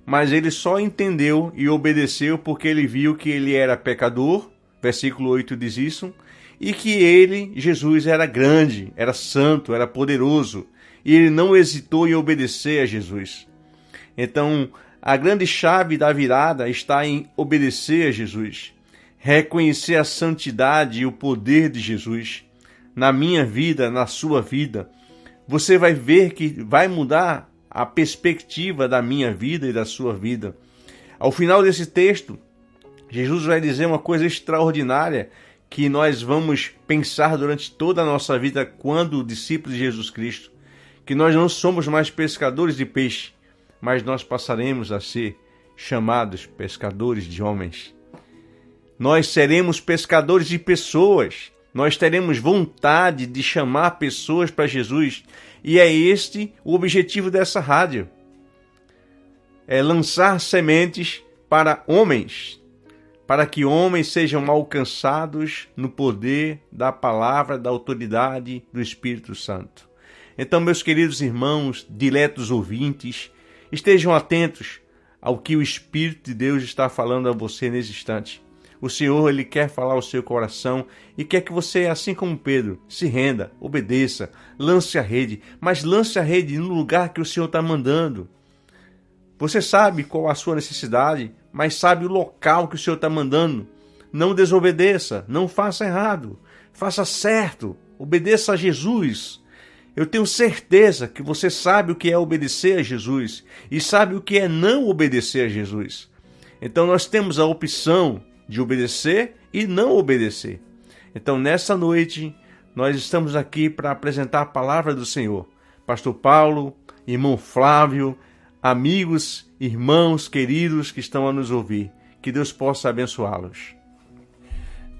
mas ele só entendeu e obedeceu porque ele viu que ele era pecador, versículo 8 diz isso, e que ele, Jesus, era grande, era santo, era poderoso, e ele não hesitou em obedecer a Jesus. Então, a grande chave da virada está em obedecer a Jesus, reconhecer a santidade e o poder de Jesus na minha vida, na sua vida. Você vai ver que vai mudar a perspectiva da minha vida e da sua vida. Ao final desse texto, Jesus vai dizer uma coisa extraordinária que nós vamos pensar durante toda a nossa vida quando discípulos de Jesus Cristo, que nós não somos mais pescadores de peixe, mas nós passaremos a ser chamados pescadores de homens. Nós seremos pescadores de pessoas. Nós teremos vontade de chamar pessoas para Jesus. E é este o objetivo dessa rádio. É lançar sementes para homens, para que homens sejam alcançados no poder da palavra, da autoridade do Espírito Santo. Então, meus queridos irmãos, diletos ouvintes, estejam atentos ao que o Espírito de Deus está falando a você nesse instante. O Senhor, Ele quer falar ao seu coração e quer que você, assim como Pedro, se renda, obedeça, lance a rede, mas lance a rede no lugar que o Senhor está mandando. Você sabe qual a sua necessidade, mas sabe o local que o Senhor está mandando. Não desobedeça, não faça errado, faça certo, obedeça a Jesus. Eu tenho certeza que você sabe o que é obedecer a Jesus e sabe o que é não obedecer a Jesus. Então nós temos a opção de obedecer e não obedecer. Então nessa noite nós estamos aqui para apresentar a palavra do Senhor. Pastor Paulo, irmão Flávio, amigos, irmãos queridos que estão a nos ouvir, que Deus possa abençoá-los.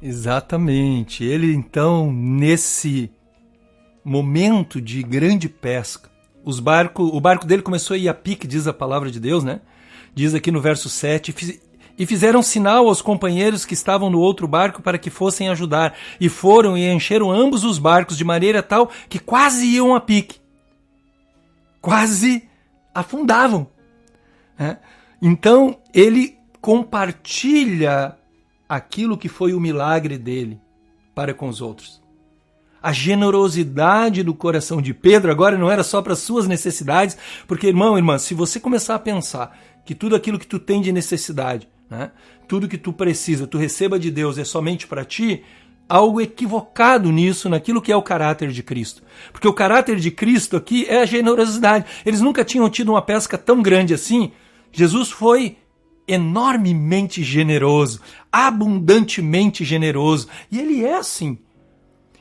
Exatamente. Ele então, nesse momento de grande pesca, o barco dele começou a ir a pique, diz a palavra de Deus, né? Diz aqui no verso 7, e fizeram sinal aos companheiros que estavam no outro barco para que fossem ajudar, e foram e encheram ambos os barcos de maneira tal que quase iam a pique. Quase afundavam. Né? Então, ele compartilha aquilo que foi o milagre dele para com os outros. A generosidade do coração de Pedro agora não era só para as suas necessidades, porque, irmão, irmã, se você começar a pensar que tudo aquilo que tu tem de necessidade, né, tudo que tu precisa, tu receba de Deus é somente para ti, algo equivocado nisso, naquilo que é o caráter de Cristo. Porque o caráter de Cristo aqui é a generosidade. Eles nunca tinham tido uma pesca tão grande assim. Jesus foi enormemente generoso, abundantemente generoso, e ele é assim.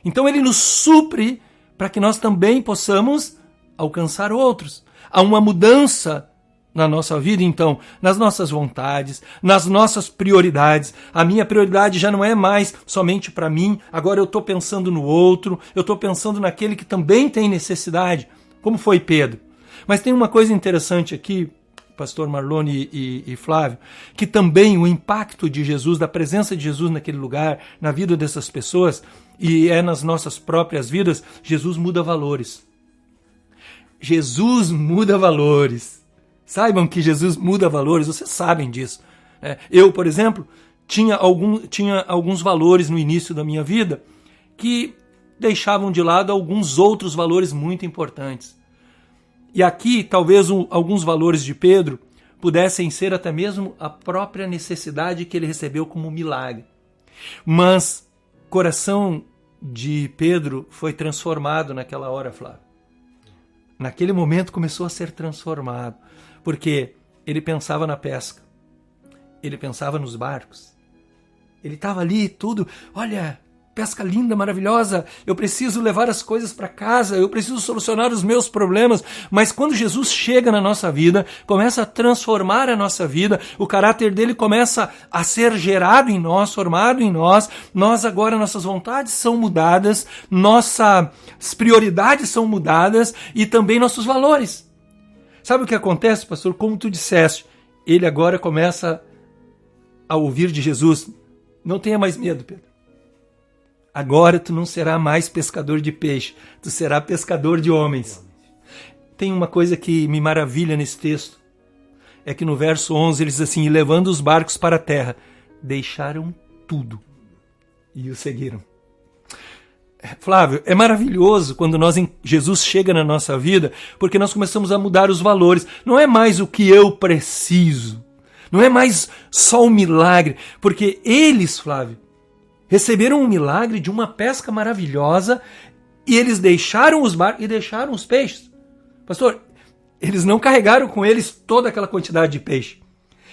Então ele nos supre para que nós também possamos alcançar outros. Há uma mudança na nossa vida, então, nas nossas vontades, nas nossas prioridades. A minha prioridade já não é mais somente para mim, agora eu estou pensando no outro, eu estou pensando naquele que também tem necessidade, como foi Pedro. Mas tem uma coisa interessante aqui, pastor Marlone e Flávio, que também o impacto de Jesus, da presença de Jesus naquele lugar, na vida dessas pessoas, e é nas nossas próprias vidas, Jesus muda valores. Jesus muda valores. Saibam que Jesus muda valores, vocês sabem disso. Eu, por exemplo, tinha alguns valores no início da minha vida que deixavam de lado alguns outros valores muito importantes. E aqui, talvez alguns valores de Pedro pudessem ser até mesmo a própria necessidade que ele recebeu como milagre. Mas o coração de Pedro foi transformado naquela hora, Flávio. naquele momento começou a ser transformado, porque ele pensava na pesca, ele pensava nos barcos, ele estava ali tudo, olha, pesca linda, maravilhosa, eu preciso levar as coisas para casa, eu preciso solucionar os meus problemas, mas quando Jesus chega na nossa vida, começa a transformar a nossa vida, o caráter dele começa a ser gerado em nós, formado em nós, agora, nossas vontades são mudadas, nossas prioridades são mudadas e também nossos valores. Sabe o que acontece, pastor? Como tu disseste, ele agora começa a ouvir de Jesus, não tenha mais medo, Pedro. Agora tu não será mais pescador de peixe, tu será pescador de homens. Tem uma coisa que me maravilha nesse texto, é que no verso 11 ele diz assim, e levando os barcos para a terra, deixaram tudo e o seguiram. Flávio, é maravilhoso quando Jesus chega na nossa vida, porque nós começamos a mudar os valores. Não é mais o que eu preciso, não é mais só um milagre, porque eles, Flávio, receberam um milagre de uma pesca maravilhosa e eles deixaram os barcos e deixaram os peixes. Pastor, eles não carregaram com eles toda aquela quantidade de peixe.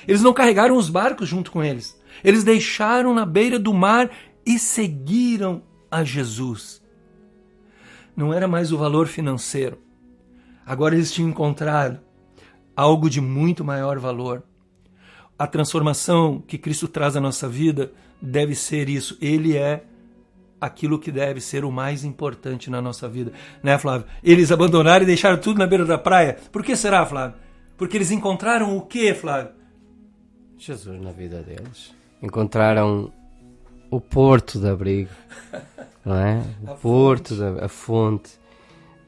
Eles não carregaram os barcos junto com eles. Eles deixaram na beira do mar e seguiram a Jesus. Não era mais o valor financeiro. Agora eles tinham encontrado algo de muito maior valor. A transformação que Cristo traz à nossa vida deve ser isso. Ele é aquilo que deve ser o mais importante na nossa vida. Né, Flávio? Eles abandonaram e deixaram tudo na beira da praia. Por que será, Flávio? Porque eles encontraram o quê, Flávio? Jesus na vida deles. Encontraram o porto de abrigo, não é? O porto, a fonte.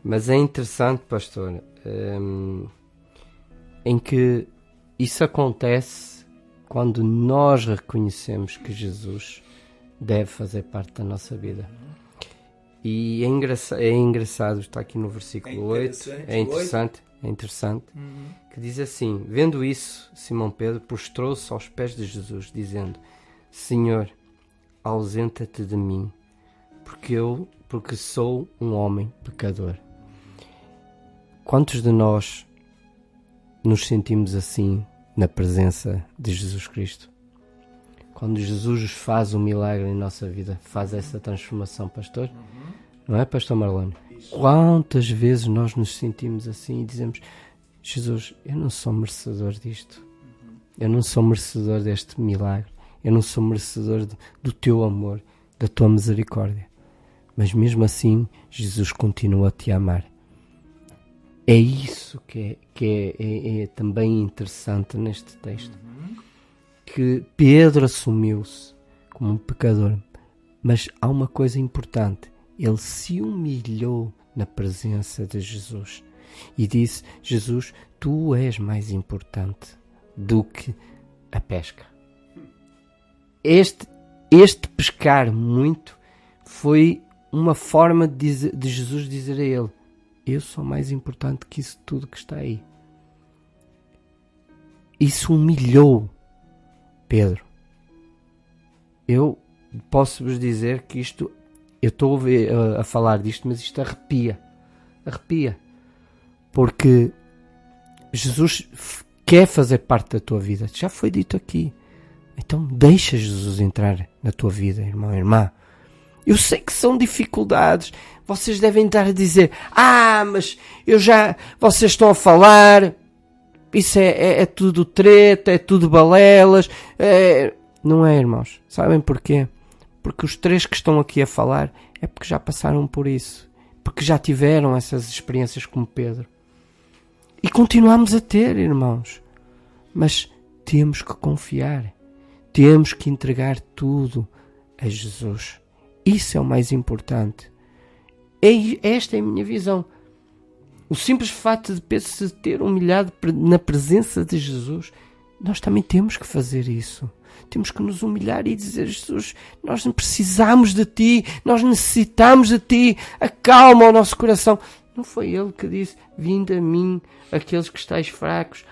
Mas é interessante, pastor, em que isso acontece quando nós reconhecemos que Jesus deve fazer parte da nossa vida. E é engraçado, está aqui no versículo 8, é interessante, que diz assim, vendo isso, Simão Pedro prostrou-se aos pés de Jesus, dizendo, Senhor, ausenta-te de mim, porque sou um homem pecador. Quantos de nós nos sentimos assim na presença de Jesus Cristo? Quando Jesus faz um milagre em nossa vida, faz essa transformação, pastor? Não é, pastor Marlone? Quantas vezes nós nos sentimos assim e dizemos, Jesus, eu não sou merecedor disto. Eu não sou merecedor deste milagre. Eu não sou merecedor do teu amor, da tua misericórdia. Mas mesmo assim, Jesus continua a te amar. É isso que é também interessante neste texto. Que Pedro assumiu-se como um pecador. Mas há uma coisa importante. Ele se humilhou na presença de Jesus. E disse, Jesus, tu és mais importante do que a pesca. Este pescar muito foi uma forma de Jesus dizer a ele, eu sou mais importante que isso tudo que está aí. Isso humilhou Pedro. Eu posso-vos dizer que isto, eu estou a falar disto, mas isto arrepia. Porque Jesus quer fazer parte da tua vida. Já foi dito aqui. Então deixa Jesus entrar na tua vida, irmão e irmã. Eu sei que são dificuldades. Vocês devem estar a dizer, mas vocês estão a falar, isso é tudo treta, é tudo balelas. Não é, irmãos. Sabem porquê? Porque os três que estão aqui a falar é porque já passaram por isso. Porque já tiveram essas experiências como Pedro. E continuamos a ter, irmãos. Mas temos que confiar. Temos que entregar tudo a Jesus. Isso é o mais importante. Esta é a minha visão. O simples fato de Pedro se ter humilhado na presença de Jesus, nós também temos que fazer isso. Temos que nos humilhar e dizer, Jesus, nós precisamos de Ti, nós necessitamos de Ti, acalma o nosso coração. Não foi Ele que disse, vinde a mim, aqueles que estáis fracos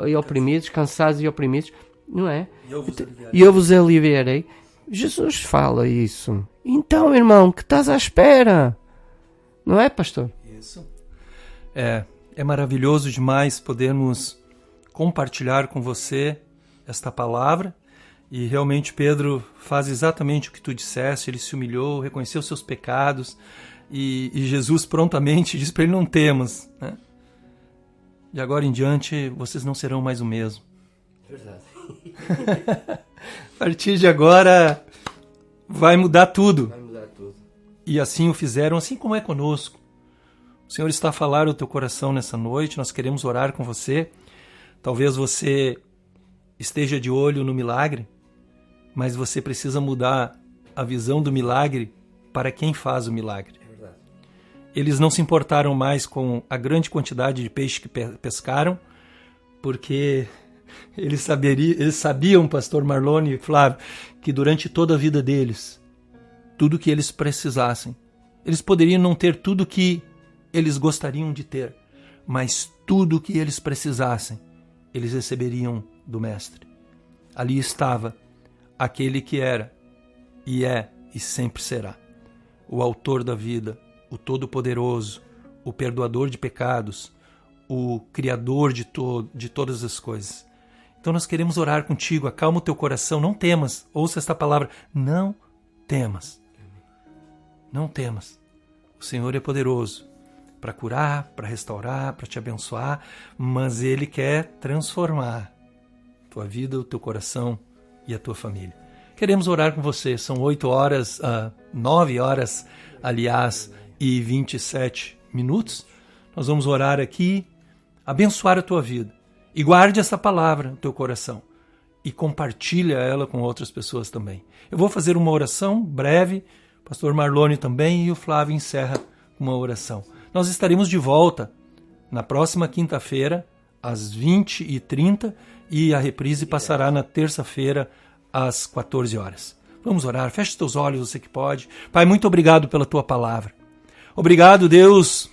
e oprimidos, cansados e oprimidos, não é? E eu vos aliviarei. Jesus fala isso. Então, irmão, que estás à espera? Não é, pastor? Isso. É maravilhoso demais podermos compartilhar com você esta palavra. E realmente Pedro faz exatamente o que tu disseste. Ele se humilhou, reconheceu seus pecados. E Jesus prontamente diz para ele: não temas, né? De agora em diante vocês não serão mais o mesmo. Verdade. A partir de agora vai mudar tudo. Vai mudar tudo. E assim o fizeram, assim como é conosco. O Senhor está a falar ao teu coração nessa noite. Nós queremos orar com você. Talvez você esteja de olho no milagre, mas você precisa mudar a visão do milagre para quem faz o milagre. Eles não se importaram mais com a grande quantidade de peixe que pescaram, porque eles sabiam, pastor Marlone e Flávio, que durante toda a vida deles, tudo que eles precisassem, eles poderiam não ter tudo que eles gostariam de ter, mas tudo que eles precisassem, eles receberiam do Mestre. Ali estava aquele que era, e é, e sempre será, o autor da vida, o Todo-Poderoso, o perdoador de pecados, o Criador de todas as coisas. Então nós queremos orar contigo. Acalma o teu coração, não temas. Ouça esta palavra: não temas. Não temas. O Senhor é poderoso para curar, para restaurar, para te abençoar, mas Ele quer transformar a tua vida, o teu coração e a tua família. Queremos orar com você. São 9 horas, aliás, e 27 minutos. Nós vamos orar aqui, abençoar a tua vida. E guarde essa palavra no teu coração. E compartilha ela com outras pessoas também. Eu vou fazer uma oração breve. O pastor Marlone também e o Flávio encerra uma oração. Nós estaremos de volta na próxima quinta-feira, às 20h30. E a reprise passará na terça-feira, às 14 horas. Vamos orar. Feche os teus olhos, você que pode. Pai, muito obrigado pela tua palavra. Obrigado, Deus,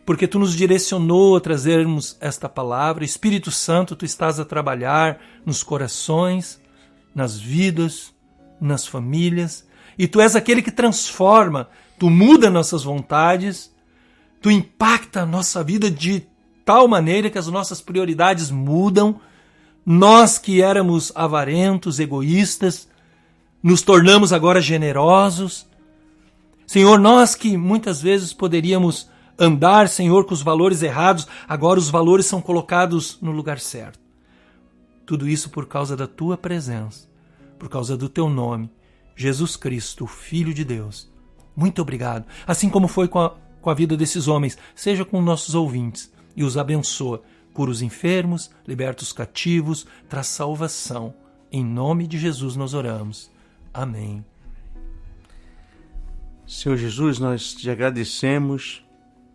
porque Tu nos direcionou a trazermos esta palavra. Espírito Santo, Tu estás a trabalhar nos corações, nas vidas, nas famílias. E Tu és aquele que transforma, Tu muda nossas vontades, Tu impacta a nossa vida de tal maneira que as nossas prioridades mudam. Nós que éramos avarentos, egoístas, nos tornamos agora generosos. Senhor, nós que muitas vezes poderíamos andar, Senhor, com os valores errados, agora os valores são colocados no lugar certo. Tudo isso por causa da Tua presença, por causa do Teu nome, Jesus Cristo, o Filho de Deus. Muito obrigado. Assim como foi com a vida desses homens, seja com nossos ouvintes e os abençoa. Cura os enfermos, liberta os cativos, traz salvação. Em nome de Jesus nós oramos. Amém. Senhor Jesus, nós te agradecemos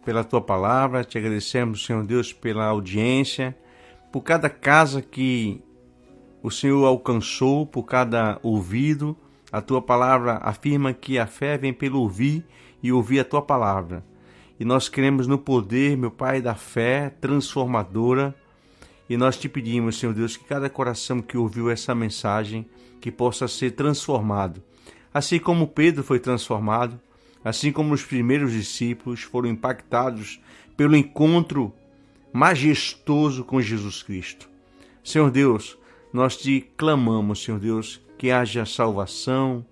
pela Tua palavra, te agradecemos, Senhor Deus, pela audiência, por cada casa que o Senhor alcançou, por cada ouvido. A Tua palavra afirma que a fé vem pelo ouvir e ouvir a Tua palavra. E nós queremos no poder, meu Pai, da fé transformadora. E nós te pedimos, Senhor Deus, que cada coração que ouviu essa mensagem, que possa ser transformado. Assim como Pedro foi transformado, assim como os primeiros discípulos foram impactados pelo encontro majestoso com Jesus Cristo. Senhor Deus, nós te clamamos, Senhor Deus, que haja salvação,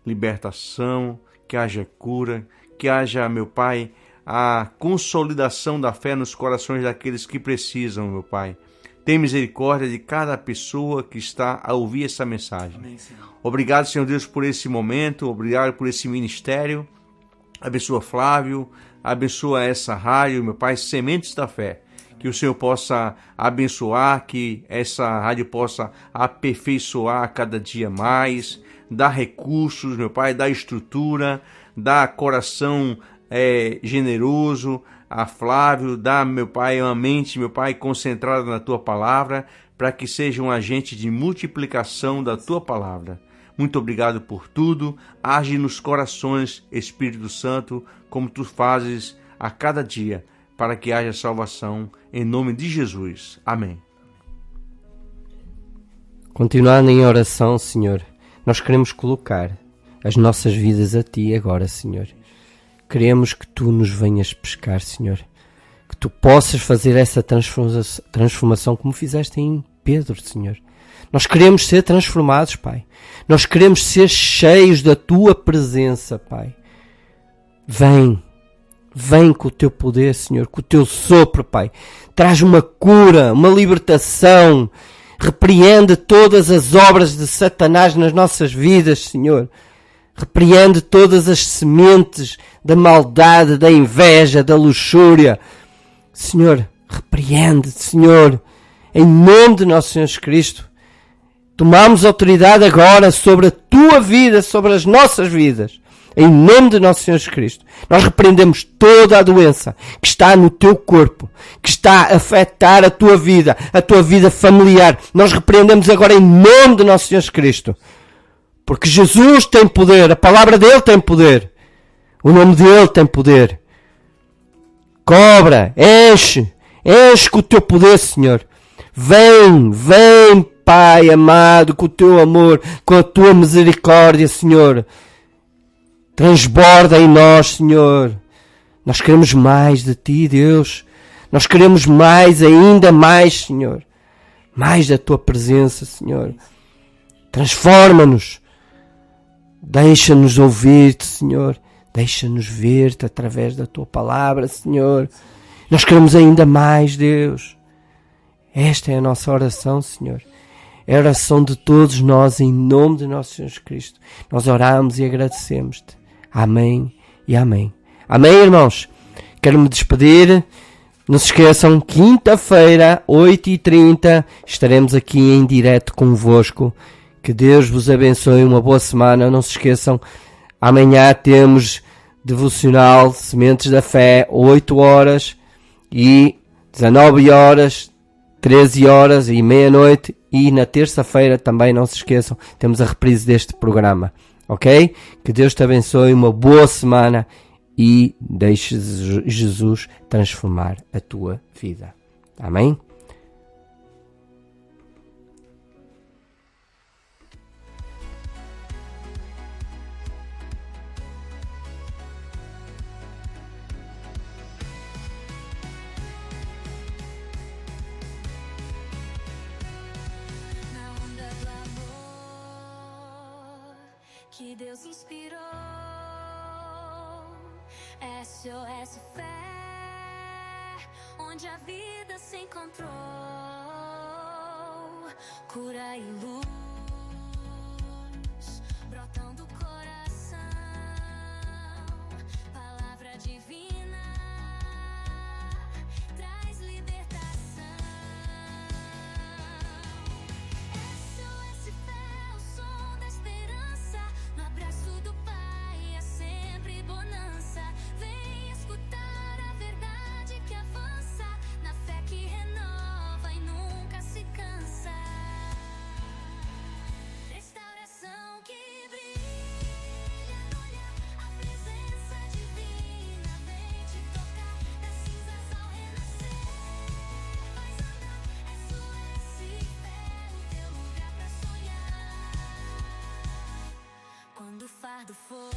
libertação, que haja cura, que haja, meu Pai, a consolidação da fé nos corações daqueles que precisam, meu Pai. Tem misericórdia de cada pessoa que está a ouvir essa mensagem. Amém, Senhor. Obrigado, Senhor Deus, por esse momento, obrigado por esse ministério. Abençoa Flávio, abençoa essa rádio, meu Pai, Sementes da Fé. Que o Senhor possa abençoar, que essa rádio possa aperfeiçoar a cada dia mais, dar recursos, meu Pai, dar estrutura, dar coração generoso a Flávio, dá, meu Pai, uma mente, meu Pai, concentrada na Tua palavra, para que seja um agente de multiplicação da Tua palavra. Muito obrigado por tudo. Age nos corações, Espírito Santo, como Tu fazes a cada dia, para que haja salvação, em nome de Jesus. Amém. Continuando em oração, Senhor, nós queremos colocar as nossas vidas a Ti agora, Senhor. Queremos que Tu nos venhas pescar, Senhor. Que Tu possas fazer essa transformação como fizeste em Pedro, Senhor. Nós queremos ser transformados, Pai. Nós queremos ser cheios da Tua presença, Pai. Vem com o Teu poder, Senhor, com o Teu sopro, Pai. Traz uma cura, uma libertação. Repreende todas as obras de Satanás nas nossas vidas, Senhor. Repreende todas as sementes da maldade, da inveja, da luxúria. Senhor, repreende, Senhor, em nome de nosso Senhor Jesus Cristo. Tomamos autoridade agora sobre a Tua vida, sobre as nossas vidas. Em nome de nosso Senhor Jesus Cristo. Nós repreendemos toda a doença que está no Teu corpo, que está a afetar a Tua vida familiar. Nós repreendemos agora em nome de nosso Senhor Jesus Cristo. Porque Jesus tem poder, a palavra dele tem poder. O nome dele tem poder. Cobra, enche com o Teu poder, Senhor. Vem, Pai amado, com o Teu amor, com a Tua misericórdia, Senhor. Transborda em nós, Senhor. Nós queremos mais de Ti, Deus. Nós queremos mais, ainda mais, Senhor. Mais da Tua presença, Senhor. Transforma-nos. Deixa-nos ouvir-Te, Senhor. Deixa-nos ver-Te através da Tua palavra, Senhor. Nós queremos ainda mais, Deus. Esta é a nossa oração, Senhor. É a oração de todos nós, em nome de nosso Senhor Jesus Cristo. Nós oramos e agradecemos-Te. Amém e amém. Amém, irmãos? Quero me despedir. Não se esqueçam, quinta-feira, 8h30, estaremos aqui em direto convosco. Que Deus vos abençoe, uma boa semana. Não se esqueçam, amanhã temos devocional Sementes da Fé, 8 horas e 19 horas, 13 horas e meia-noite. E na terça-feira também, não se esqueçam, temos a reprise deste programa. Ok? Que Deus te abençoe, uma boa semana e deixe Jesus transformar a tua vida. Amém? Na onda do amor que Deus inspirou, SOS Fé, onde a vida se encontrou, cura e luz brotando do coração, palavra divina traz libertação. SOS Fé, o som da esperança, no abraço do Pai há sempre bonança. Vem escutar a verdade que avança, na fé que renova e nunca se cansa. Restauração que brilha no olhar, a presença divina vem te tocar, das cinzas ao renascer. Faz andar, SOS Fé, o teu lugar pra sonhar. Quando o fardo for